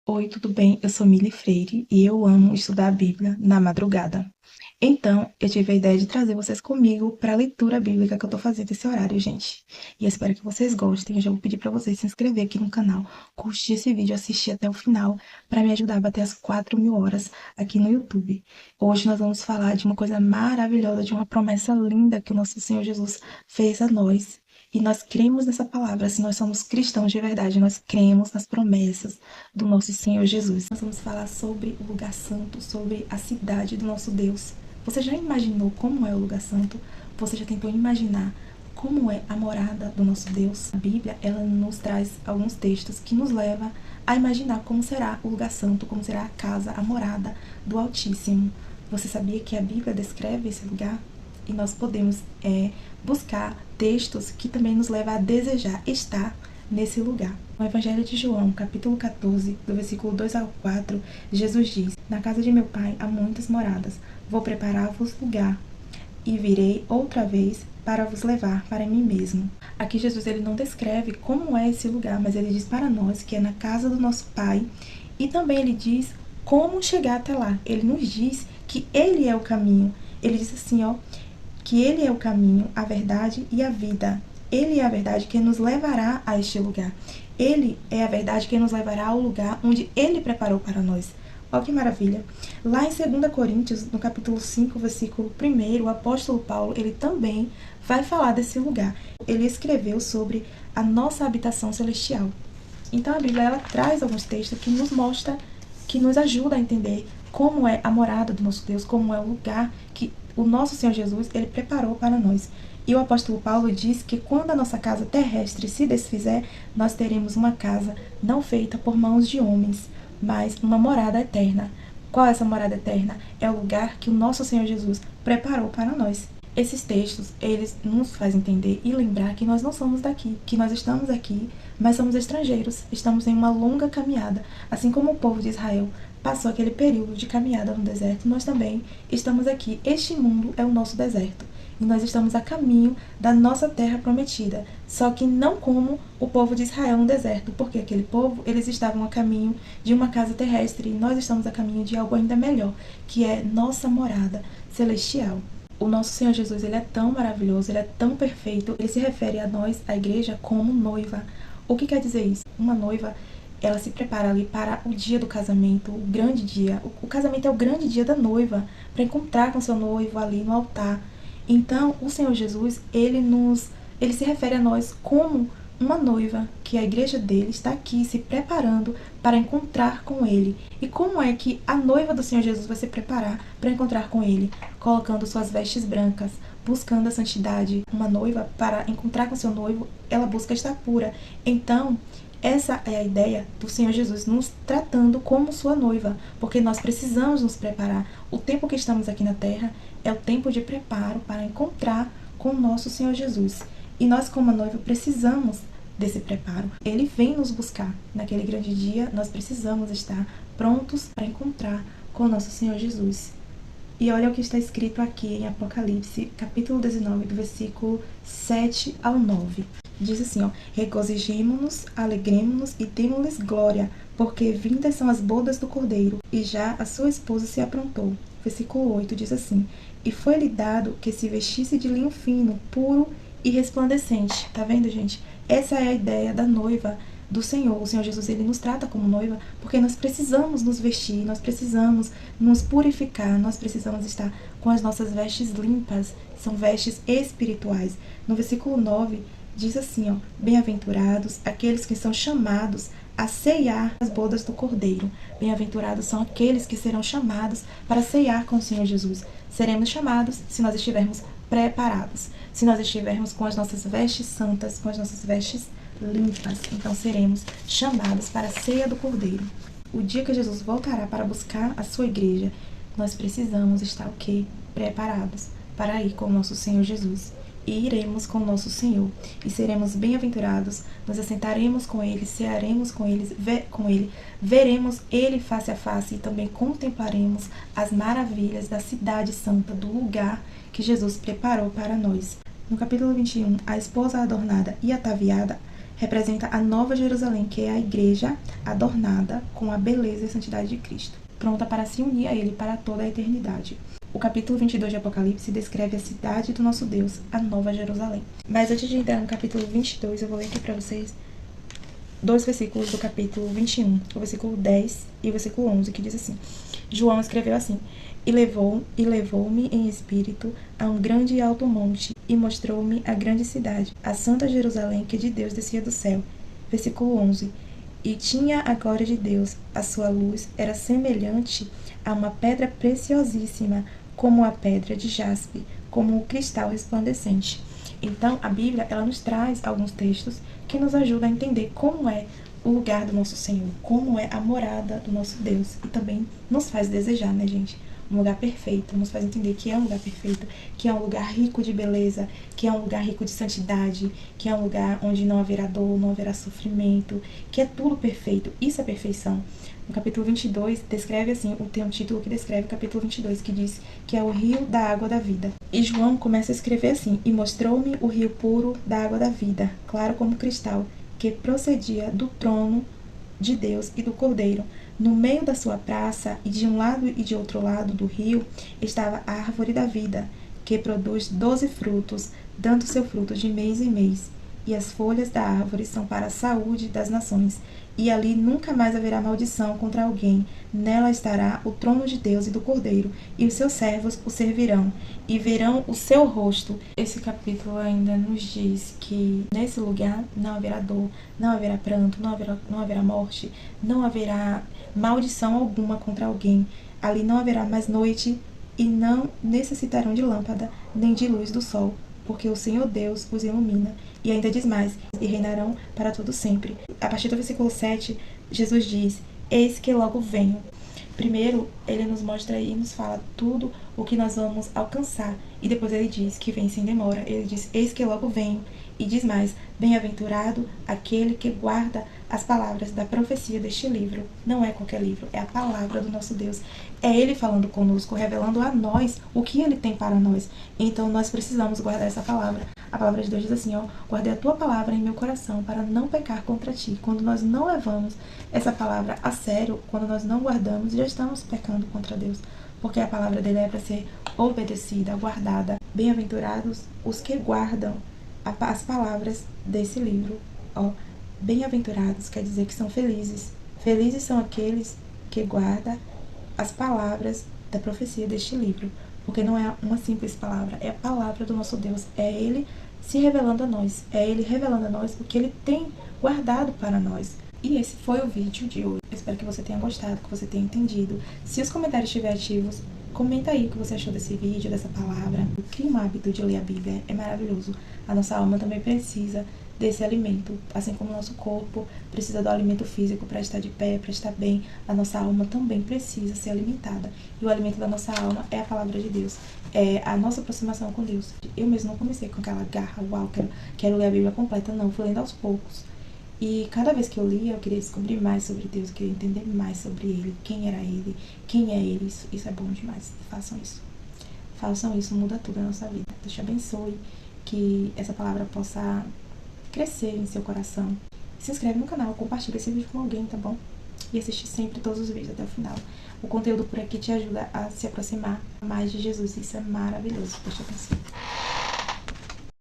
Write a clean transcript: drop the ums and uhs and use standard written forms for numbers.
Oi, tudo bem? Eu sou Mili Freire e eu amo estudar a Bíblia na madrugada. Então, eu tive a ideia de trazer vocês comigo para a leitura bíblica que eu tô fazendo esse horário, gente. E eu espero que vocês gostem. Eu já vou pedir para vocês se inscrever aqui no canal, curtir esse vídeo, assistir até o final, para me ajudar a bater as 4.000 horas aqui no YouTube. Hoje nós vamos falar de uma coisa maravilhosa, de uma promessa linda que o nosso Senhor Jesus fez a nós. E nós cremos nessa palavra, se nós somos cristãos de verdade, nós cremos nas promessas do nosso Senhor Jesus. Nós vamos falar sobre o lugar santo, sobre a cidade do nosso Deus. Você já imaginou como é o lugar santo? Você já tentou imaginar como é a morada do nosso Deus? A Bíblia, ela nos traz alguns textos que nos levam a imaginar como será o lugar santo, como será a casa, a morada do Altíssimo. Você sabia que a Bíblia descreve esse lugar? E nós podemos buscar textos que também nos levam a desejar estar nesse lugar. No Evangelho de João, capítulo 14, do versículo 2 ao 4, Jesus diz: Na casa de meu pai há muitas moradas. Vou preparar-vos lugar e virei outra vez para vos levar para mim mesmo. Aqui Jesus ele não descreve como é esse lugar, mas ele diz para nós que é na casa do nosso pai e também ele diz como chegar até lá. Ele nos diz que ele é o caminho. Ele diz assim, ó, que ele é o caminho, a verdade e a vida. Ele é a verdade que nos levará a este lugar. Ele é a verdade que nos levará ao lugar onde ele preparou para nós. Olha que maravilha. Lá em 2 Coríntios, no capítulo 5, versículo 1, o apóstolo Paulo, ele também vai falar desse lugar. Ele escreveu sobre a nossa habitação celestial. Então a Bíblia ela traz alguns textos que nos mostra, que nos ajuda a entender como é a morada do nosso Deus, como é o lugar que o nosso Senhor Jesus ele preparou para nós. E o apóstolo Paulo diz que quando a nossa casa terrestre se desfizer, nós teremos uma casa não feita por mãos de homens, mas uma morada eterna. Qual é essa morada eterna? É o lugar que o nosso Senhor Jesus preparou para nós. Esses textos, eles nos fazem entender e lembrar que nós não somos daqui, que nós estamos aqui, mas somos estrangeiros, estamos em uma longa caminhada. Assim como o povo de Israel passou aquele período de caminhada no deserto, nós também estamos aqui. Este mundo é o nosso deserto e nós estamos a caminho da nossa terra prometida, só que não como o povo de Israel no deserto, porque aquele povo, eles estavam a caminho de uma casa terrestre e nós estamos a caminho de algo ainda melhor, que é nossa morada celestial. O nosso Senhor Jesus, ele é tão maravilhoso, ele é tão perfeito, ele se refere a nós, a igreja, como noiva. O que quer dizer isso? Uma noiva, ela se prepara ali para o dia do casamento, o grande dia. O casamento é o grande dia da noiva, para encontrar com seu noivo ali no altar. Então, o Senhor Jesus, ele se refere a nós como uma noiva, que a igreja dele está aqui se preparando para encontrar com ele. E como é que a noiva do Senhor Jesus vai se preparar para encontrar com ele? Colocando suas vestes brancas, buscando a santidade. Uma noiva, para encontrar com seu noivo, ela busca estar pura. Então, essa é a ideia do Senhor Jesus nos tratando como sua noiva, porque nós precisamos nos preparar. O tempo que estamos aqui na terra é o tempo de preparo para encontrar com o nosso Senhor Jesus. E nós, como noiva, precisamos desse preparo. Ele vem nos buscar. Naquele grande dia, nós precisamos estar prontos para encontrar com o nosso Senhor Jesus. E olha o que está escrito aqui em Apocalipse, capítulo 19, do versículo 7 ao 9. Diz assim, ó: Regozijemo-nos, alegremo-nos e demo-lhes glória, porque vindas são as bodas do Cordeiro, e já a sua esposa se aprontou. Versículo 8 diz assim: E foi-lhe dado que se vestisse de linho fino, puro e resplandecente. Tá vendo, gente? Essa é a ideia da noiva do Senhor. O Senhor Jesus, ele nos trata como noiva porque nós precisamos nos vestir, nós precisamos nos purificar, nós precisamos estar com as nossas vestes limpas, são vestes espirituais. No versículo 9 diz assim, ó: Bem-aventurados aqueles que são chamados a ceiar as bodas do Cordeiro. Bem-aventurados são aqueles que serão chamados para ceiar com o Senhor Jesus. Seremos chamados se nós estivermos preparados, se nós estivermos com as nossas vestes santas, com as nossas vestes limpas. Então seremos chamados para a ceia do Cordeiro. O dia que Jesus voltará para buscar a sua igreja, nós precisamos estar o quê? Preparados para ir com o nosso Senhor Jesus. E iremos com o nosso Senhor, e seremos bem-aventurados, nos assentaremos com Ele, cearemos com Ele, veremos Ele face a face, e também contemplaremos as maravilhas da cidade santa, do lugar que Jesus preparou para nós. No capítulo 21, a esposa adornada e ataviada representa a Nova Jerusalém, que é a igreja adornada com a beleza e santidade de Cristo, pronta para se unir a Ele para toda a eternidade. O capítulo 22 de Apocalipse descreve a cidade do nosso Deus, a Nova Jerusalém. Mas antes de entrar no capítulo 22, eu vou ler aqui para vocês dois versículos do capítulo 21, o versículo 10 e o versículo 11, que diz assim: João escreveu assim: E levou-me em espírito a um grande e alto monte, e mostrou-me a grande cidade, a santa Jerusalém, que de Deus descia do céu. Versículo 11. E tinha a glória de Deus, a sua luz era semelhante a uma pedra preciosíssima, como a pedra de jaspe, como o cristal resplandecente. Então, a Bíblia, ela nos traz alguns textos que nos ajudam a entender como é o lugar do nosso Senhor, como é a morada do nosso Deus. E também nos faz desejar, né, gente? Um lugar perfeito, nos faz entender que é um lugar perfeito, que é um lugar rico de beleza, que é um lugar rico de santidade, que é um lugar onde não haverá dor, não haverá sofrimento, que é tudo perfeito. Isso é perfeição. No capítulo 22, descreve assim, tem um título que descreve o capítulo 22, que diz que é o rio da água da vida. E João começa a escrever assim: E mostrou-me o rio puro da água da vida, claro como cristal, que procedia do trono de Deus e do Cordeiro. No meio da sua praça, e de um lado e de outro lado do rio, estava a árvore da vida, que produz 12 frutos, dando seu fruto de mês em mês. E as folhas da árvore são para a saúde das nações. E ali nunca mais haverá maldição contra alguém. Nela estará o trono de Deus e do Cordeiro, e os seus servos o servirão, e verão o seu rosto. Esse capítulo ainda nos diz que nesse lugar não haverá dor, não haverá pranto, não haverá morte, não haverá maldição alguma contra alguém. Ali não haverá mais noite, e não necessitarão de lâmpada, nem de luz do sol, porque o Senhor Deus os ilumina. E ainda diz mais: e reinarão para todo sempre. A partir do versículo 7, Jesus diz: Eis que logo venho. Primeiro, ele nos mostra e nos fala tudo o que nós vamos alcançar. E depois ele diz que vem sem demora. Ele diz: Eis que logo venho. E diz mais: Bem-aventurado aquele que guarda as palavras da profecia deste livro. Não é qualquer livro, é a palavra do nosso Deus. É Ele falando conosco, revelando a nós o que Ele tem para nós. Então nós precisamos guardar essa palavra. A palavra de Deus diz assim, guardei a tua palavra em meu coração para não pecar contra ti. Quando nós não levamos essa palavra a sério, quando nós não guardamos, já estamos pecando contra Deus. Porque a palavra dele é para ser obedecida, guardada. Bem-aventurados os que guardam as palavras desse livro. Bem-aventurados quer dizer que são felizes. Felizes são aqueles que guardam as palavras da profecia deste livro. Porque não é uma simples palavra, é a palavra do nosso Deus. É Ele se revelando a nós. É Ele revelando a nós o que Ele tem guardado para nós. E esse foi o vídeo de hoje. Eu espero que você tenha gostado, que você tenha entendido. Se os comentários estiverem ativos, comenta aí o que você achou desse vídeo, dessa palavra. Crie um hábito de ler a Bíblia, é maravilhoso. A nossa alma também precisa desse alimento, assim como o nosso corpo precisa do alimento físico para estar de pé, para estar bem, a nossa alma também precisa ser alimentada. E o alimento da nossa alma é a palavra de Deus, é a nossa aproximação com Deus. Eu mesmo não comecei com aquela garra, quero ler a Bíblia completa, não, fui lendo aos poucos. E cada vez que eu lia, eu queria descobrir mais sobre Deus, eu queria entender mais sobre Ele, quem era Ele, quem é Ele. Isso é bom demais. Façam isso. Façam isso, muda tudo na nossa vida. Deus te abençoe, que essa palavra possa crescer em seu coração. Se inscreve no canal, compartilha esse vídeo com alguém, tá bom? E assiste sempre todos os vídeos até o final. O conteúdo por aqui te ajuda a se aproximar mais de Jesus. Isso é maravilhoso. Deus te abençoe.